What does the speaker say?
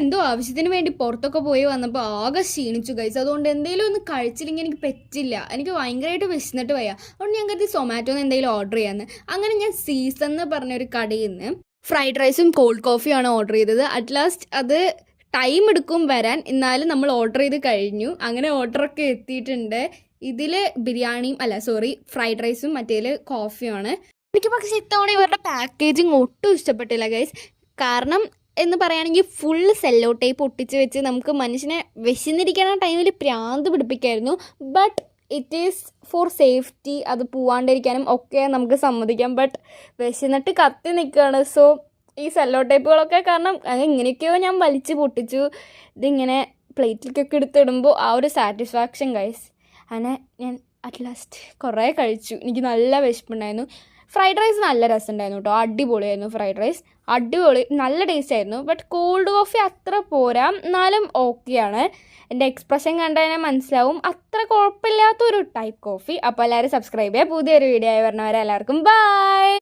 എന്തോ ആവശ്യത്തിന് വേണ്ടി പുറത്തൊക്കെ പോയി വന്നപ്പോൾ ആകെ ക്ഷീണിച്ചു ഗൈസ്. അതുകൊണ്ട് എന്തെങ്കിലും ഒന്ന് കഴിച്ചില്ലെങ്കിൽ എനിക്ക് പറ്റില്ല. എനിക്ക് ഭയങ്കരമായിട്ട് വിശന്നിട്ട് വയ്യ. അതുകൊണ്ട് ഞാൻ കരുതി സൊമാറ്റോന്ന് എന്തെങ്കിലും ഓർഡർ ചെയ്യാമെന്ന്. അങ്ങനെ ഞാൻ സീസൺ എന്ന് പറഞ്ഞൊരു കടയിൽ നിന്ന് ഫ്രൈഡ് റൈസും കോൾഡ് കോഫിയാണ് ഓർഡർ ചെയ്തത്. അറ്റ് ലാസ്റ്റ് അത് ടൈം എടുക്കും വരാൻ, എന്നാലും നമ്മൾ ഓർഡർ ചെയ്ത് കഴിഞ്ഞു. അങ്ങനെ ഓർഡറൊക്കെ എത്തിയിട്ടുണ്ട്. ഇതിൽ ബിരിയാണിയും ഫ്രൈഡ് റൈസും മറ്റേതിൽ കോഫിയുമാണ്. എനിക്ക് പക്ഷേ ഇത്തവണ ഇവരുടെ പാക്കേജിങ് ഒട്ടും ഇഷ്ടപ്പെട്ടില്ല ഗൈസ്. കാരണം എന്ന് പറയുകയാണെങ്കിൽ ഫുൾ സെല്ലോ ടേപ്പ് ഒട്ടിച്ച് വെച്ച് നമുക്ക് മനുഷ്യനെ വിശന്നിരിക്കുന്ന ടൈമിൽ പ്രാന്ത് പിടിപ്പിക്കായിരുന്നു. But it is for safety, അത് പോവാണ്ടിരിക്കാനും ഒക്കെ നമുക്ക് സമ്മതിക്കാം. ബട്ട് വിശന്നിട്ട് കത്തി നിൽക്കുകയാണ്. സോ ഈ സെല്ലോ ടേപ്പുകളൊക്കെ കാരണം ഇങ്ങനെയൊക്കെയോ ഞാൻ വലിച്ച് പൊട്ടിച്ചു. ഇതിങ്ങനെ പ്ലേറ്റിലേക്കൊക്കെ എടുത്തിടുമ്പോൾ ആ ഒരു സാറ്റിസ്ഫാക്ഷൻ ഗൈസ്. അങ്ങനെ ഞാൻ അറ്റ് ലാസ്റ്റ് കുറേ കഴിച്ചു. എനിക്ക് നല്ല വിശപ്പുണ്ടായിരുന്നു. ഫ്രൈഡ് റൈസ് നല്ല രസമുണ്ടായിരുന്നു കേട്ടോ, അടിപൊളിയായിരുന്നു ഫ്രൈഡ് റൈസ്, അടിപൊളി നല്ല ടേസ്റ്റ് ആയിരുന്നു. ബട്ട് കോൾഡ് കോഫി അത്ര പോരാ, എന്നാലും ഓക്കെയാണ്. എൻ്റെ എക്സ്പ്രഷൻ കണ്ടതിനെ മനസ്സിലാവും അത്ര കുഴപ്പമില്ലാത്തൊരു ടൈപ്പ് കോഫി. അപ്പോൾ എല്ലാവരും സബ്സ്ക്രൈബ് ചെയ്യുക. പുതിയൊരു വീഡിയോ ആയി വരുന്നവരെ എല്ലാവർക്കും ബൈ.